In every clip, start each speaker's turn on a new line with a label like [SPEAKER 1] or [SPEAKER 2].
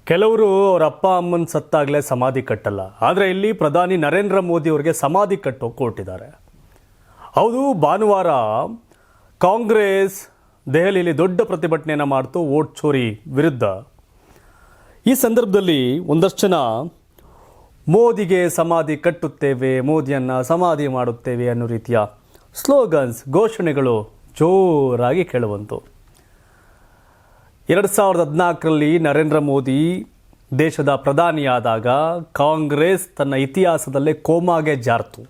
[SPEAKER 1] ಕೆಲವರು ಅವರ ಅಪ್ಪ ಅಮ್ಮನ ಸತ್ತಾಗಲೇ ಸಮಾಧಿ ಕಟ್ಟಲ್ಲ. ಆದರೆ ಇಲ್ಲಿ ಪ್ರಧಾನಿ ನರೇಂದ್ರ ಮೋದಿ ಅವರಿಗೆ ಸಮಾಧಿ ಕಟ್ಟೋಕೆ ಹೊರಟಿದ್ದಾರೆ. ಹೌದು, ಭಾನುವಾರ ಕಾಂಗ್ರೆಸ್ ದೆಹಲಿಯಲ್ಲಿ ದೊಡ್ಡ ಪ್ರತಿಭಟನೆಯನ್ನು ಮಾಡ್ತು ವೋಟ್ ಚೋರಿ ವಿರುದ್ಧ. ಈ ಸಂದರ್ಭದಲ್ಲಿ ಒಂದಷ್ಟು ಜನ ಮೋದಿಗೆ ಸಮಾಧಿ ಕಟ್ಟುತ್ತೇವೆ, ಮೋದಿಯನ್ನು ಸಮಾಧಿ ಮಾಡುತ್ತೇವೆ ಅನ್ನೋ ರೀತಿಯ ಸ್ಲೋಗನ್ಸ್, ಘೋಷಣೆಗಳು ಜೋರಾಗಿ ಕೇಳುವಂತು. 2014ರಲ್ಲಿ ನರೇಂದ್ರ ಮೋದಿ ದೇಶದ ಪ್ರಧಾನಿಯಾದಾಗ ಕಾಂಗ್ರೆಸ್ ತನ್ನ ಇತಿಹಾಸದಲ್ಲೇ ಕೋಮಾಗೆ ಜಾರ್ತು.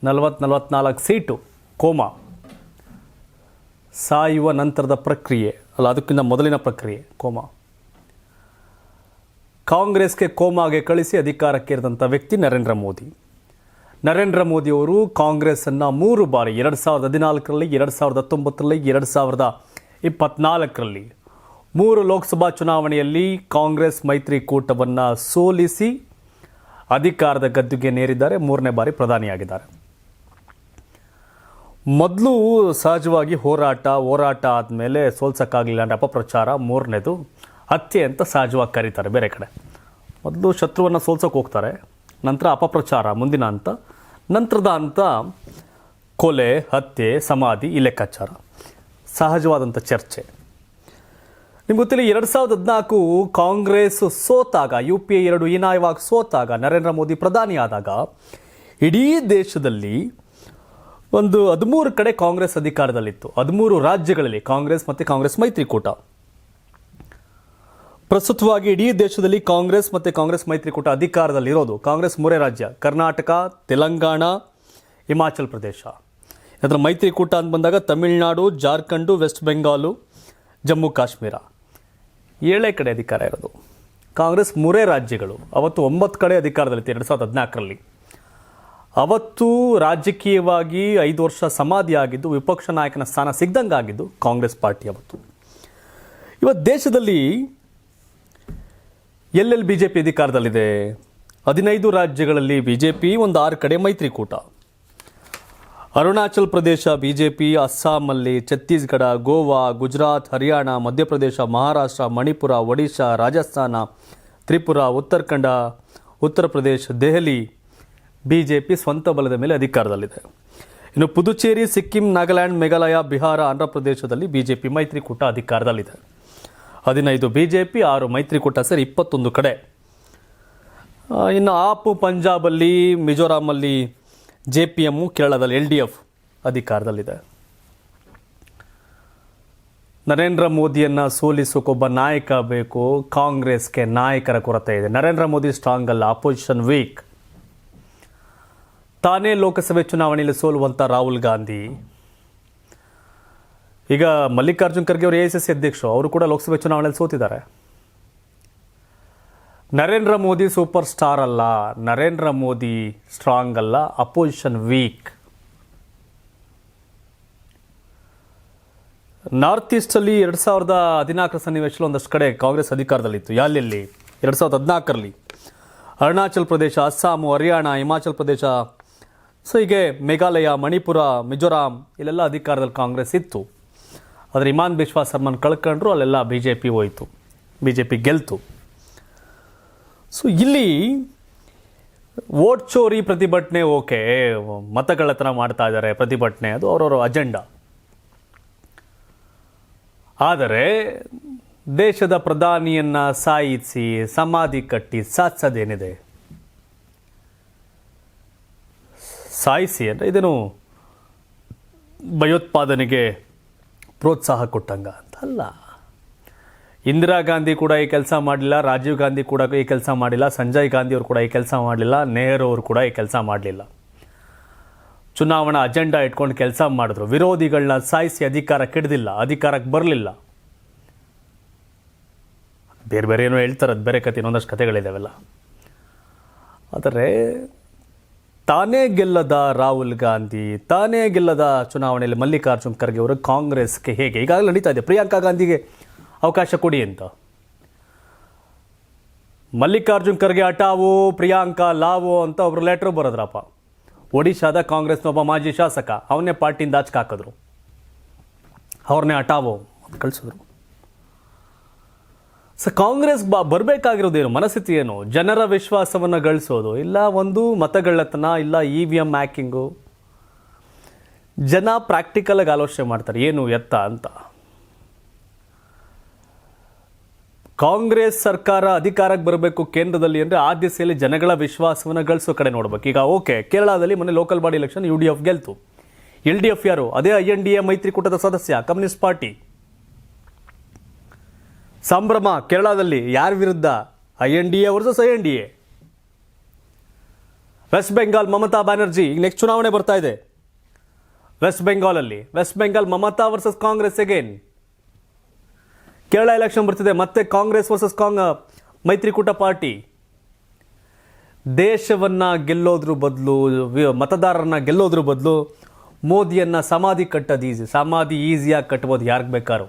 [SPEAKER 1] 44 ಸೀಟು ಕೋಮಾ, ಸಾಯುವ ನಂತರದ ಪ್ರಕ್ರಿಯೆ ಅಲ್ಲ, ಅದಕ್ಕಿಂತ ಮೊದಲಿನ ಪ್ರಕ್ರಿಯೆ ಕೋಮಾ. ಕಾಂಗ್ರೆಸ್ಗೆ ಕೋಮಾಗೆ ಕಳಿಸಿ ಅಧಿಕಾರಕ್ಕೇರಿದಂಥ ವ್ಯಕ್ತಿ ನರೇಂದ್ರ ಮೋದಿ. ನರೇಂದ್ರ ಮೋದಿಯವರು ಕಾಂಗ್ರೆಸ್ಸನ್ನು 3 ಬಾರಿ 2014ರಲ್ಲಿ, 2019ರಲ್ಲಿ, 2024ರಲ್ಲಿ 3 ಲೋಕಸಭಾ ಚುನಾವಣೆಯಲ್ಲಿ ಕಾಂಗ್ರೆಸ್ ಮೈತ್ರಿಕೂಟವನ್ನು ಸೋಲಿಸಿ ಅಧಿಕಾರದ ಗದ್ದುಗೆ ನೇರಿದ್ದಾರೆ. 3ನೇ ಬಾರಿ ಪ್ರಧಾನಿಯಾಗಿದ್ದಾರೆ. ಮೊದಲು ಸಹಜವಾಗಿ ಹೋರಾಟ ಆದಮೇಲೆ ಸೋಲ್ಸೋಕ್ಕಾಗಲಿಲ್ಲ ಅಂದರೆ ಅಪಪ್ರಚಾರ, 3ನೇದು ಹತ್ಯೆ ಅಂತ ಸಹಜವಾಗಿ ಕರೀತಾರೆ. ಬೇರೆ ಕಡೆ ಮೊದಲು ಶತ್ರುವನ್ನು ಸೋಲ್ಸೋಕೆ ಹೋಗ್ತಾರೆ, ನಂತರ ಅಪಪ್ರಚಾರ ಮುಂದಿನ ಹಂತ, ನಂತರದ ಹಂತ ಕೊಲೆ, ಹತ್ಯೆ, ಸಮಾಧಿ, ಈ ಲೆಕ್ಕಾಚಾರ ಸಹಜವಾದಂಥ ಚರ್ಚೆ. ನಿಮ್ಗೆ ಗೊತ್ತಿಲ್ಲ, 2014 ಕಾಂಗ್ರೆಸ್ ಸೋತಾಗ, UPA 2 ಹೀನಾಯವಾಗಿ ಸೋತಾಗ, ನರೇಂದ್ರ ಮೋದಿ ಪ್ರಧಾನಿ ಆದಾಗ ಇಡೀ ದೇಶದಲ್ಲಿ ಒಂದು 13 ಕಡೆ ಕಾಂಗ್ರೆಸ್ ಅಧಿಕಾರದಲ್ಲಿತ್ತು. 13 ರಾಜ್ಯಗಳಲ್ಲಿ ಕಾಂಗ್ರೆಸ್ ಮತ್ತು ಕಾಂಗ್ರೆಸ್ ಮೈತ್ರಿಕೂಟ. ಪ್ರಸ್ತುತವಾಗಿ ಇಡೀ ದೇಶದಲ್ಲಿ ಕಾಂಗ್ರೆಸ್ ಮತ್ತು ಕಾಂಗ್ರೆಸ್ ಮೈತ್ರಿಕೂಟ ಅಧಿಕಾರದಲ್ಲಿರೋದು ಕಾಂಗ್ರೆಸ್ 3 ರಾಜ್ಯ: ಕರ್ನಾಟಕ, ತೆಲಂಗಾಣ, ಹಿಮಾಚಲ ಪ್ರದೇಶ. ಅದರ ಮೈತ್ರಿಕೂಟ ಅಂತ ಬಂದಾಗ ತಮಿಳುನಾಡು, ಜಾರ್ಖಂಡು, ವೆಸ್ಟ್ ಬೆಂಗಾಲು, ಜಮ್ಮು ಕಾಶ್ಮೀರ 7 ಕಡೆ ಅಧಿಕಾರ ಇರೋದು. ಕಾಂಗ್ರೆಸ್ 3 ರಾಜ್ಯಗಳು. ಅವತ್ತು 9 ಕಡೆ ಅಧಿಕಾರದಲ್ಲಿತ್ತು 2014ರಲ್ಲಿ. ಅವತ್ತು ರಾಜಕೀಯವಾಗಿ 5 ವರ್ಷ ಸಮಾಧಿ ಆಗಿದ್ದು, ವಿಪಕ್ಷ ನಾಯಕನ ಸ್ಥಾನ ಸಿಗ್ದಂಗಾಗಿದ್ದು ಕಾಂಗ್ರೆಸ್ ಪಾರ್ಟಿ ಅವತ್ತು. ಇವತ್ತು ದೇಶದಲ್ಲಿ ಎಲ್ಲೆಲ್ಲಿ BJP ಅಧಿಕಾರದಲ್ಲಿದೆ? 15 ರಾಜ್ಯಗಳಲ್ಲಿ BJP, ಒಂದು 6 ಕಡೆ ಮೈತ್ರಿಕೂಟ. ಅರುಣಾಚಲ ಪ್ರದೇಶ BJP, ಅಸ್ಸಾಮಲ್ಲಿ, ಛತ್ತೀಸ್ಗಢ, ಗೋವಾ, ಗುಜರಾತ್, ಹರಿಯಾಣ, ಮಧ್ಯಪ್ರದೇಶ, ಮಹಾರಾಷ್ಟ್ರ, ಮಣಿಪುರ, ಒಡಿಶಾ, ರಾಜಸ್ಥಾನ, ತ್ರಿಪುರ, ಉತ್ತರಾಖಂಡ, ಉತ್ತರ ಪ್ರದೇಶ, ದೆಹಲಿ BJP ಸ್ವಂತ ಬಲದ ಮೇಲೆ ಅಧಿಕಾರದಲ್ಲಿದೆ. ಇನ್ನು ಪುದುಚೇರಿ, ಸಿಕ್ಕಿಂ, ನಾಗಾಲ್ಯಾಂಡ್, ಮೇಘಾಲಯ, ಬಿಹಾರ, ಆಂಧ್ರ ಪ್ರದೇಶದಲ್ಲಿ BJP ಮೈತ್ರಿಕೂಟ ಅಧಿಕಾರದಲ್ಲಿದೆ. 15 BJP, 6 ಮೈತ್ರಿಕೂಟ ಸೇರಿ 21 ಕಡೆ. ಇನ್ನು ಆಪ್ ಪಂಜಾಬಲ್ಲಿ, ಮಿಜೋರಾಮಲ್ಲಿ JPM, ಕೇರಳದಲ್ಲಿ LDF ಅಧಿಕಾರದಲ್ಲಿದೆ. ನರೇಂದ್ರ ಮೋದಿಯನ್ನು ಸೋಲಿಸೋಕೊಬ್ಬ ನಾಯಕ ಬೇಕು. ಕಾಂಗ್ರೆಸ್ಗೆ ನಾಯಕರ ಕೊರತೆ ಇದೆ. ನರೇಂದ್ರ ಮೋದಿ ಸ್ಟ್ರಾಂಗ್ ಅಲ್ಲ, ಅಪೋಸಿಷನ್ ವೀಕ್. ತಾನೇ ಲೋಕಸಭೆ ಚುನಾವಣೆಯಲ್ಲಿ ಸೋಲುವಂಥ ರಾಹುಲ್ ಗಾಂಧಿ, ಈಗ ಮಲ್ಲಿಕಾರ್ಜುನ್ ಖರ್ಗೆ ಅವರು AICC ಅಧ್ಯಕ್ಷರು, ಅವರು ಕೂಡ ಲೋಕಸಭೆ ಚುನಾವಣೆಯಲ್ಲಿ ಸೋತಿದ್ದಾರೆ. ನರೇಂದ್ರ ಮೋದಿ ಸೂಪರ್ ಸ್ಟಾರ್ ಅಲ್ಲ, ನರೇಂದ್ರ ಮೋದಿ ಸ್ಟ್ರಾಂಗ್ ಅಲ್ಲ, ಅಪೋಸಿಷನ್ ವೀಕ್. ನಾರ್ತ್ ಈಸ್ಟಲ್ಲಿ 2014 ಸನ್ನಿವೇಶದಲ್ಲಿ ಒಂದಷ್ಟು ಕಡೆ ಕಾಂಗ್ರೆಸ್ ಅಧಿಕಾರದಲ್ಲಿತ್ತು. ಎಲ್ಲೆಲ್ಲಿ? 2014ರಲ್ಲಿ ಅರುಣಾಚಲ ಪ್ರದೇಶ, ಅಸ್ಸಾಮು, ಹರಿಯಾಣ, ಹಿಮಾಚಲ ಪ್ರದೇಶ, ಸೊ ಹೀಗೆ ಮೇಘಾಲಯ, ಮಣಿಪುರ, ಮಿಜೋರಾಂ, ಇಲ್ಲೆಲ್ಲ ಅಧಿಕಾರದಲ್ಲಿ ಕಾಂಗ್ರೆಸ್ ಇತ್ತು. ಆದರೆ ಹಿಮಾನ್ ಬಿಶ್ವಾ ಶರ್ಮನ್ ಕಳ್ಕೊಂಡ್ರು, ಅಲ್ಲೆಲ್ಲ BJP ಹೋಯಿತು, BJP ಗೆಲ್ತು. ಸೊ ಇಲ್ಲಿ ವೋಟ್ ಚೋರಿ ಪ್ರತಿಭಟನೆ ಓಕೆ, ಮತಗಳ್ಳತನ ಮಾಡ್ತಾ ಇದ್ದಾರೆ, ಪ್ರತಿಭಟನೆ ಅದು ಅವರವರ ಅಜೆಂಡಾ. ಆದರೆ ದೇಶದ ಪ್ರಧಾನಿಯನ್ನು ಸಾಯಿಸಿ ಸಮಾಧಿ ಕಟ್ಟಿ ಸಾಧಿಸೋದೇನಿದೆ? ಸಾಯಿಸಿ ಅಂದರೆ ಇದೇನು ಭಯೋತ್ಪಾದನೆಗೆ ಪ್ರೋತ್ಸಾಹ ಕೊಟ್ಟಂಗ ಅಂತಲ್ಲ. ಇಂದಿರಾ ಗಾಂಧಿ ಕೂಡ ಈ ಕೆಲಸ ಮಾಡಲಿಲ್ಲ, ರಾಜೀವ್ ಗಾಂಧಿ ಕೂಡ ಈ ಕೆಲಸ ಮಾಡಿಲ್ಲ, ಸಂಜಯ್ ಗಾಂಧಿ ಅವರು ಕೂಡ ಈ ಕೆಲಸ ಮಾಡಲಿಲ್ಲ, ನೆಹರು ಅವರು ಕೂಡ ಈ ಕೆಲಸ ಮಾಡಲಿಲ್ಲ. ಚುನಾವಣಾ ಅಜೆಂಡಾ ಇಟ್ಕೊಂಡು ಕೆಲಸ ಮಾಡಿದ್ರು. ವಿರೋಧಿಗಳನ್ನ ಸಾಯಿಸಿ ಅಧಿಕಾರಕ್ಕೆ ಹಿಡಿದಿಲ್ಲ, ಅಧಿಕಾರಕ್ಕೆ ಬರಲಿಲ್ಲ. ಬೇರೆ ಬೇರೆ ಏನೋ ಹೇಳ್ತಾರೆ, ಅದು ಬೇರೆ ಕತೆ, ಇನ್ನೊಂದಷ್ಟು ಕತೆಗಳಿದಾವೆಲ್ಲ. ಆದರೆ ತಾನೇ ಗೆಲ್ಲದ ರಾಹುಲ್ ಗಾಂಧಿ, ತಾನೇ ಗೆಲ್ಲದ ಚುನಾವಣೆಯಲ್ಲಿ ಮಲ್ಲಿಕಾರ್ಜುನ್ ಖರ್ಗೆ ಅವರು ಕಾಂಗ್ರೆಸ್ಗೆ ಹೇಗೆ ಈಗಾಗಲೇ ನಡೀತಾ ಇದೆ, ಪ್ರಿಯಾಂಕಾ ಗಾಂಧಿಗೆ ಅವಕಾಶ ಕೊಡಿ ಅಂತ. ಮಲ್ಲಿಕಾರ್ಜುನ್ ಖರ್ಗೆ ಹಟಾವೋ, ಪ್ರಿಯಾಂಕಾ ಲಾವೋ ಅಂತ ಒಬ್ರು ಲೆಟ್ರ್ ಬರೋದ್ರಪ್ಪ. ಒಡಿಶಾದ ಕಾಂಗ್ರೆಸ್ನ ಒಬ್ಬ ಮಾಜಿ ಶಾಸಕ, ಅವನ್ನೇ ಪಾರ್ಟಿಯಿಂದ ಆಚೆ ಹಾಕಿದ್ರು, ಅವ್ರನ್ನೇ ಹಟಾವೋ ಅಂತ ಕಳಿಸಿದ್ರು. ಸೊ ಕಾಂಗ್ರೆಸ್ ಬರಬೇಕಾಗಿರೋದೇನು, ಮನಸ್ಥಿತಿ ಏನು? ಜನರ ವಿಶ್ವಾಸವನ್ನು ಗಳಿಸೋದು, ಇಲ್ಲ ಒಂದು ಮತಗಳ್ಳತನ, ಇಲ್ಲ EVM ಹ್ಯಾಕಿಂಗು? ಜನ ಪ್ರಾಕ್ಟಿಕಲ್ ಆಗಿ ಆಲೋಚನೆ ಮಾಡ್ತಾರೆ ಏನು ಎತ್ತ ಅಂತ. ಕಾಂಗ್ರೆಸ್ ಸರ್ಕಾರ ಅಧಿಕಾರಕ್ಕೆ ಬರಬೇಕು ಕೇಂದ್ರದಲ್ಲಿ ಅಂದರೆ ಆ ದಿಸೆಯಲ್ಲಿ ಜನಗಳ ವಿಶ್ವಾಸವನ್ನು ಗಳಿಸೋ ಕಡೆ ನೋಡ್ಬೇಕು. ಈಗ ಓಕೆ, ಕೇರಳದಲ್ಲಿ ಮೊನ್ನೆ local body election UDF ಗೆಲ್ತು. LDF ಯಾರು? ಅದೇ INDA ಮೈತ್ರಿಕೂಟದ ಸದಸ್ಯ, ಕಮ್ಯುನಿಸ್ಟ್ ಪಾರ್ಟಿ. ಸಂಭ್ರಮ ಕೇರಳದಲ್ಲಿ. ಯಾರ ವಿರುದ್ಧ? INDA versus INDA. West Bengal Mamata Banerjee, ಈಗ ನೆಕ್ಸ್ಟ್ ಚುನಾವಣೆ ಬರ್ತಾ ಇದೆ ವೆಸ್ಟ್ ಬೆಂಗಾಲಲ್ಲಿ. West Bengal Mamata versus Congress again. Kerala election ಬರ್ತಿದೆ, ಮತ್ತೆ ಕಾಂಗ್ರೆಸ್ ವರ್ಸಸ್ ಮೈತ್ರಿಕೂಟ ಪಾರ್ಟಿ. ದೇಶವನ್ನ ಗೆಲ್ಲೋದ್ರ ಬದಲು, ಮತದಾರರನ್ನ ಗೆಲ್ಲೋದ್ರ ಬದಲು ಮೋದಿಯನ್ನ ಸಮಾಧಿ ಕಟ್ಟೋದು ಈಸಿ. ಸಮಾಧಿ ಈಸಿಯಾಗಿ ಕಟ್ಬೋದು ಯಾರಿಗೆ ಬೇಕಾದ್ರು.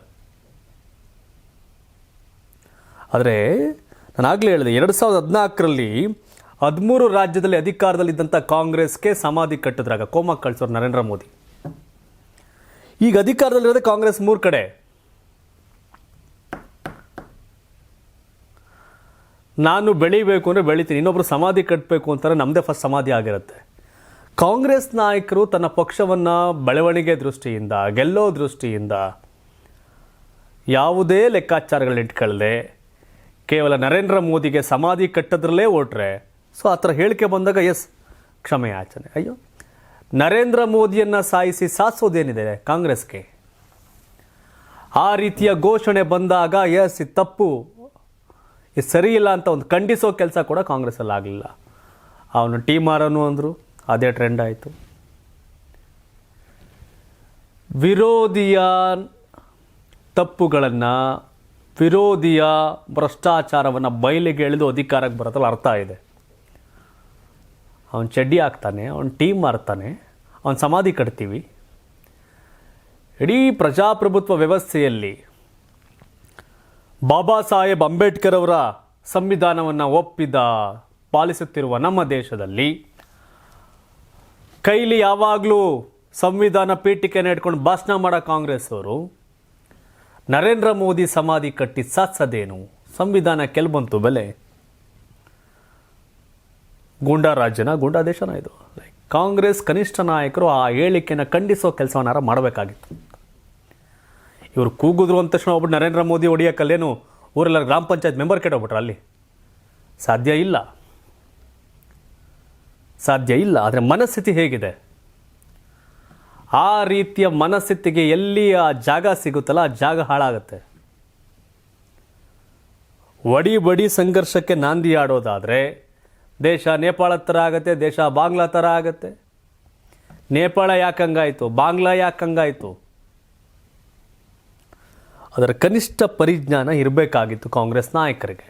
[SPEAKER 1] ಆದರೆ ನಾನು ಆಗಲೇ ಹೇಳಿದೆ, 2014ರಲ್ಲಿ 13 ರಾಜ್ಯದಲ್ಲಿ ಅಧಿಕಾರದಲ್ಲಿದ್ದಂಥ ಕಾಂಗ್ರೆಸ್ಗೆ ಸಮಾಧಿ ಕಟ್ಟಿದ್ರಾಗ ಕೋಮಕ್ಕೆ ಕಳಿಸೋರು ನರೇಂದ್ರ ಮೋದಿ. ಈಗ ಅಧಿಕಾರದಲ್ಲಿರೋದೇ ಕಾಂಗ್ರೆಸ್ 3 ಕಡೆ. ನಾನು ಬೆಳಿಬೇಕು ಅಂದರೆ ಬೆಳಿತೀನಿ, ಇನ್ನೊಬ್ರು ಸಮಾಧಿ ಕಟ್ಟಬೇಕು ಅಂತಾರೆ, ನಮ್ಮದೇ ಫಸ್ಟ್ ಸಮಾಧಿ ಆಗಿರುತ್ತೆ. ಕಾಂಗ್ರೆಸ್ ನಾಯಕರು ತನ್ನ ಪಕ್ಷವನ್ನು ಬೆಳವಣಿಗೆ ದೃಷ್ಟಿಯಿಂದ, ಗೆಲ್ಲೋ ದೃಷ್ಟಿಯಿಂದ ಯಾವುದೇ ಲೆಕ್ಕಾಚಾರಗಳು ಇಟ್ಕೊಳ್ಳದೆ ಕೇವಲ ನರೇಂದ್ರ ಮೋದಿಗೆ ಸಮಾಧಿ ಕಟ್ಟದ್ರಲ್ಲೇ ಓಟ್ರೆ, ಸೊ ಆ ಥರ ಹೇಳಿಕೆ ಬಂದಾಗ ಎಸ್ ಕ್ಷಮೆ ಯಾಚನೆ. ಅಯ್ಯೋ, ನರೇಂದ್ರ ಮೋದಿಯನ್ನು ಸಾಯಿಸೋದೇನಿದೆ ಕಾಂಗ್ರೆಸ್ಗೆ? ಆ ರೀತಿಯ ಘೋಷಣೆ ಬಂದಾಗ ಎಸ್ ಇದು ತಪ್ಪು, ಇದು ಸರಿ ಇಲ್ಲ ಅಂತ ಒಂದು ಖಂಡಿಸೋ ಕೆಲಸ ಕೂಡ ಕಾಂಗ್ರೆಸ್ಸಲ್ಲಿ ಆಗಲಿಲ್ಲ. ಅವನು ಟೀ ಮಾರನು ಅಂದರು, ಅದೇ ಟ್ರೆಂಡ್ ಆಯಿತು. ವಿರೋಧಿಯ ತಪ್ಪುಗಳನ್ನು, ವಿರೋಧಿಯ ಭ್ರಷ್ಟಾಚಾರವನ್ನು ಬಯಲಿಗೆ ಎಳೆದು ಅಧಿಕಾರಕ್ಕೆ ಬರೋದ್ರಲ್ಲಿ ಅರ್ಥ ಇದೆ. ಅವನು ಚಡ್ಡಿ ಹಾಕ್ತಾನೆ, ಅವನು ಟೀಮ್ ಮಾರ್ತಾನೆ, ಅವನು ಸಮಾಧಿ ಕಟ್ತೀವಿ. ಇಡೀ ಪ್ರಜಾಪ್ರಭುತ್ವ ವ್ಯವಸ್ಥೆಯಲ್ಲಿ ಬಾಬಾ ಸಾಹೇಬ್ ಅಂಬೇಡ್ಕರ್ ಅವರ ಸಂವಿಧಾನವನ್ನು ಒಪ್ಪಿದ, ಪಾಲಿಸುತ್ತಿರುವ ನಮ್ಮ ದೇಶದಲ್ಲಿ ಕೈಲಿ ಯಾವಾಗಲೂ ಸಂವಿಧಾನ ಪೀಠಿಕೆಯನ್ನು ಇಟ್ಕೊಂಡು ಭಾಷಣ ಮಾಡೋ ಕಾಂಗ್ರೆಸ್ ಅವರು ನರೇಂದ್ರ ಮೋದಿ ಸಮಾಧಿ ಕಟ್ಟಿ ಸಾಧಿಸೋದೇನು? ಸಂವಿಧಾನ ಕೆಲ್ ಬಂತು ಬೆಲೆ? ಗೂಂಡಾ ರಾಜ್ಯನ, ಗೂಂಡಾ ದೇಶನ ಇದು? ಕಾಂಗ್ರೆಸ್ ಕನಿಷ್ಠ ನಾಯಕರು ಆ ಹೇಳಿಕೆಯನ್ನು ಖಂಡಿಸೋ ಕೆಲಸವನ್ನಾರ ಮಾಡಬೇಕಾಗಿತ್ತು. ಇವರು ಕೂಗಿದ್ರು ಅಂದ ತಕ್ಷಣ ಒಬ್ಬರು ನರೇಂದ್ರ ಮೋದಿ ಹೊಡಿಯೋಕ್ಕಲ್ಲೇನು ಊರೆಲ್ಲ ಗ್ರಾಮ ಪಂಚಾಯತ್ ಮೆಂಬರ್ ಕೆಟ್ಟೋಗ್ಬಿಟ್ರೆ ಅಲ್ಲಿ? ಸಾಧ್ಯ ಇಲ್ಲ, ಸಾಧ್ಯ ಇಲ್ಲ. ಆದರೆ ಮನಸ್ಥಿತಿ ಹೇಗಿದೆ? ಆ ರೀತಿಯ ಮನಸ್ಥಿತಿಗೆ ಎಲ್ಲಿ ಆ ಜಾಗ ಸಿಗುತ್ತಲ್ಲ, ಆ ಜಾಗ ಹಾಳಾಗುತ್ತೆ. ಬಡಿ ಸಂಘರ್ಷಕ್ಕೆ ನಾಂದಿ ಆಡೋದಾದರೆ ದೇಶ ನೇಪಾಳ ಥರ ಆಗುತ್ತೆ, ದೇಶ ಬಾಂಗ್ಲಾ ಥರ ಆಗುತ್ತೆ. ನೇಪಾಳ ಯಾಕಂಗಾಯಿತು, ಬಾಂಗ್ಲಾ ಯಾಕಂಗಾಯಿತು? ಅದರ ಕನಿಷ್ಠ ಪರಿಜ್ಞಾನ ಇರಬೇಕಾಗಿತ್ತು ಕಾಂಗ್ರೆಸ್ ನಾಯಕರಿಗೆ.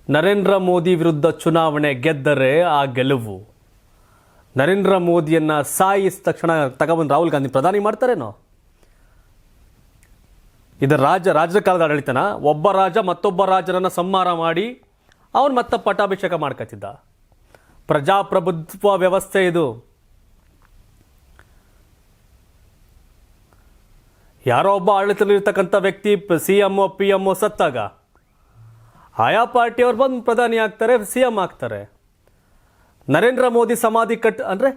[SPEAKER 1] ನರೇಂದ್ರ ಮೋದಿ ವಿರುದ್ಧ ಚುನಾವಣೆ ಗೆದ್ದರೆ ಆ ಗೆಲುವು. ನರೇಂದ್ರ ಮೋದಿಯನ್ನು ಸಾಯಿಸಿದ ತಕ್ಷಣ ತಗೊಬಂದು ರಾಹುಲ್ ಗಾಂಧಿ ಪ್ರಧಾನಿ ಮಾಡ್ತಾರೇನೋ? ಇದು ರಾಜ್ಯದ ಕಾಲದ ಆಡಳಿತನ? ಒಬ್ಬ ರಾಜ ಮತ್ತೊಬ್ಬ ರಾಜರನ್ನು ಸಂಹಾರ ಮಾಡಿ ಅವನು ಮತ್ತೆ ಪಟ್ಟಾಭಿಷೇಕ ಮಾಡ್ಕೊತಿದ್ದ. ಪ್ರಜಾಪ್ರಭುತ್ವ ವ್ಯವಸ್ಥೆ ಇದು. ಯಾರೋ ಒಬ್ಬ ಆಡಳಿತದಲ್ಲಿರ್ತಕ್ಕಂಥ ವ್ಯಕ್ತಿ CM PM ಸತ್ತಾಗ ಆಯಾ ಪಾರ್ಟಿಯವ್ರು ಬಂದು ಪ್ರಧಾನಿ ಆಗ್ತಾರೆ, CM ಆಗ್ತಾರೆ. ನರೇಂದ್ರ ಮೋದಿ ಸಮಾಧಿ ಅಂದರೆ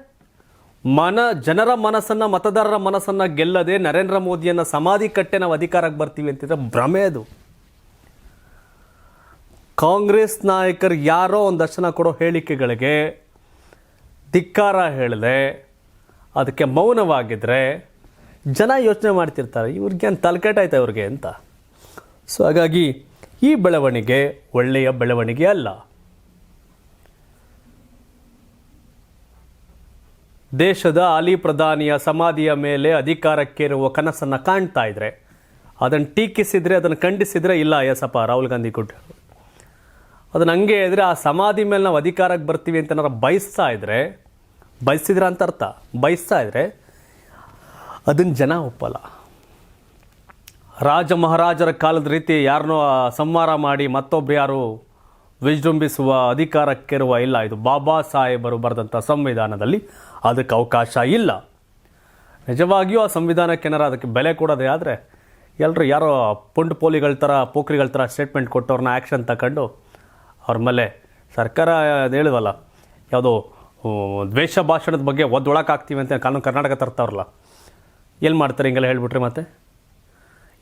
[SPEAKER 1] ಜನರ ಮನಸ್ಸನ್ನು, ಮತದಾರರ ಮನಸ್ಸನ್ನು ಗೆಲ್ಲದೆ ನರೇಂದ್ರ ಮೋದಿಯನ್ನು ಸಮಾಧಿ ಕಟ್ಟೆ ನಾವು ಅಧಿಕಾರಕ್ಕೆ ಬರ್ತೀವಿ ಅಂತಿದ್ರೆ ಭ್ರಮೆ ಅದು. ಕಾಂಗ್ರೆಸ್ ನಾಯಕರು ಯಾರೋ ಒಂದಷ್ಟು ಜನ ಕೊಡೋ ಹೇಳಿಕೆಗಳಿಗೆ ಧಿಕ್ಕಾರ ಹೇಳದೆ ಅದಕ್ಕೆ ಮೌನವಾಗಿದ್ದರೆ ಜನ ಯೋಚನೆ ಮಾಡ್ತಿರ್ತಾರೆ, ಇವ್ರಿಗೇನು ತಲೆಕೆಟ್ಟಾಯ್ತಾ ಇವ್ರಿಗೆ ಅಂತ. ಸೊ ಹಾಗಾಗಿ ಈ ಬೆಳವಣಿಗೆ ಒಳ್ಳೆಯ ಬೆಳವಣಿಗೆ ಅಲ್ಲ. ದೇಶದ ಹಾಲಿ ಪ್ರಧಾನಿಯ ಸಮಾಧಿಯ ಮೇಲೆ ಅಧಿಕಾರಕ್ಕೇರುವ ಕನಸನ್ನು ಕಾಣ್ತಾ ಇದ್ರೆ, ಅದನ್ನು ಟೀಕಿಸಿದರೆ, ಅದನ್ನು ಖಂಡಿಸಿದರೆ ಇಲ್ಲ ಎಸಪ್ಪ ರಾಹುಲ್ ಗಾಂಧಿ ಗುಡ್, ಅದನ್ನು ಹಂಗೆ ಇದ್ರೆ ಆ ಸಮಾಧಿ ಮೇಲೆ ನಾವು ಅಧಿಕಾರಕ್ಕೆ ಬರ್ತೀವಿ ಅಂತ ಏನಾರು ಬಯಸಿದ್ರೆ ಅಂತ ಅರ್ಥ, ಬಯಸ್ತಾ ಇದ್ರೆ ಅದನ್ನು ಜನ ಒಪ್ಪಲ್ಲ. ರಾಜ ಮಹಾರಾಜರ ಕಾಲದ ರೀತಿ ಯಾರನ್ನೋ ಸಂಹಾರ ಮಾಡಿ ಮತ್ತೊಬ್ಬರು ಯಾರು ವಿಜೃಂಭಿಸುವ ಅಧಿಕಾರಕ್ಕಿರುವ ಇಲ್ಲ. ಇದು ಬಾಬಾ ಸಾಹೇಬರು ಬರೆದಂಥ ಸಂವಿಧಾನದಲ್ಲಿ ಅದಕ್ಕೆ ಅವಕಾಶ ಇಲ್ಲ. ನಿಜವಾಗಿಯೂ ಆ ಸಂವಿಧಾನಕ್ಕೆ ಏನಾರು ಅದಕ್ಕೆ ಬೆಲೆ ಕೊಡೋದೇ ಆದರೆ ಎಲ್ಲರೂ ಯಾರೋ ಪುಂಡು ಪೋಲಿಗಳ ಥರ ಪೋಖ್ರಿಗಳ ಥರ ಸ್ಟೇಟ್ಮೆಂಟ್ ಕೊಟ್ಟವ್ರನ್ನ ಆ್ಯಕ್ಷನ್ ತಗೊಂಡು ಅವ್ರ ಮೇಲೆ ಸರ್ಕಾರ ಅದು ಹೇಳಿವಲ್ಲ ಯಾವುದೋ ದ್ವೇಷ ಭಾಷಣದ ಬಗ್ಗೆ ಒದ್ದೊಳಕಾಗ್ತೀವಿ ಅಂತ ಕಾನೂನು ಕರ್ನಾಟಕ ತರ್ತಾವ್ರಲ್ಲ, ಎಲ್ಲಿ ಮಾಡ್ತಾರೆ ಹಿಂಗೆಲ್ಲ ಹೇಳ್ಬಿಟ್ರಿ? ಮತ್ತೆ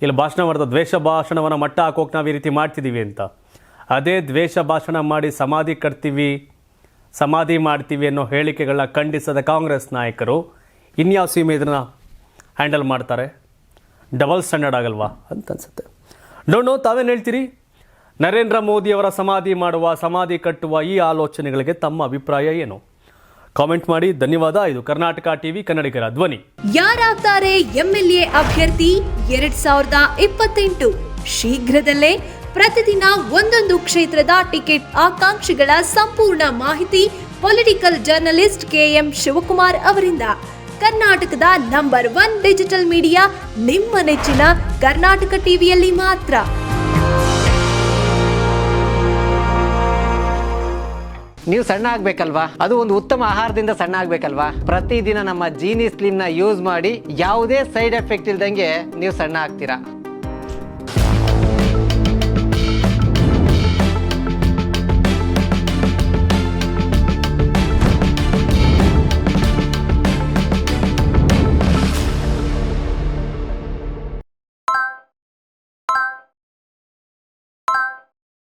[SPEAKER 1] ಇಲ್ಲಿ ಭಾಷಣ ಮಾಡಿದ ದ್ವೇಷ ಭಾಷಣವನ್ನು ಮಟ್ಟ ಹಾಕೋಕೆ ನಾವು ಈ ರೀತಿ ಮಾಡ್ತಿದ್ದೀವಿ ಅಂತ, ಅದೇ ದ್ವೇಷ ಭಾಷಣ ಮಾಡಿ ಸಮಾಧಿ ಕಟ್ತೀವಿ, ಸಮಾಧಿ ಮಾಡ್ತೀವಿ ಅನ್ನೋ ಹೇಳಿಕೆಗಳನ್ನ ಖಂಡಿಸದ ಕಾಂಗ್ರೆಸ್ ನಾಯಕರು ಇನ್ಯಾವ ಸೀಮೆ ಇದನ್ನು ಹ್ಯಾಂಡಲ್ ಮಾಡ್ತಾರೆ? ಡಬಲ್ ಸ್ಟ್ಯಾಂಡರ್ಡ್ ಆಗಲ್ವಾ ಅಂತ ಅನ್ಸುತ್ತೆ. ಡೋಂಟ್ ನೋ, ತಾವೇನು ಹೇಳ್ತೀರಿ? ನರೇಂದ್ರ ಮೋದಿಯವರ ಸಮಾಧಿ ಮಾಡುವ, ಸಮಾಧಿ ಕಟ್ಟುವ ಈ ಆಲೋಚನೆಗಳಿಗೆ ತಮ್ಮ ಅಭಿಪ್ರಾಯ ಏನು? ಕಾಮೆಂಟ್ ಮಾಡಿ. ಧನ್ಯವಾದ. ಇದು ಕರ್ನಾಟಕ ಟಿವಿ, ಕನ್ನಡಿಗರ ಧ್ವನಿ.
[SPEAKER 2] ಯಾರಾಗ್ತಾರೆ ಎಂಎಲ್ಎ ಅಭ್ಯರ್ಥಿ 2028? ಶೀಘ್ರದಲ್ಲೇ ಪ್ರತಿದಿನ ಒಂದೊಂದು ಕ್ಷೇತ್ರದ ಟಿಕೆಟ್ ಆಕಾಂಕ್ಷಿಗಳ ಸಂಪೂರ್ಣ ಮಾಹಿತಿ ಪೊಲಿಟಿಕಲ್ ಜರ್ನಲಿಸ್ಟ್ KM ಶಿವಕುಮಾರ್ ಅವರಿಂದ. ಕರ್ನಾಟಕದ ನಂಬರ್ 1 ಡಿಜಿಟಲ್ ಮೀಡಿಯಾ ನಿಮ್ಮ ನೆಚ್ಚಿನ ಕರ್ನಾಟಕ ಟಿವಿಯಲ್ಲಿ ಮಾತ್ರ.
[SPEAKER 3] ನೀವು ಸಣ್ಣ ಆಗ್ಬೇಕಲ್ವಾ? ಅದು ಒಂದು ಉತ್ತಮ ಆಹಾರದಿಂದ ಸಣ್ಣ ಆಗ್ಬೇಕಲ್ವಾ? ಪ್ರತಿದಿನ ನಮ್ಮ ಜೀನಿ ಸ್ಲಿಮ್ ನ ಯೂಸ್ ಮಾಡಿ ಯಾವುದೇ ಸೈಡ್ ಎಫೆಕ್ಟ್ ಇಲ್ದಂಗೆ ನೀವು ಸಣ್ಣ ಆಗ್ತೀರಾ.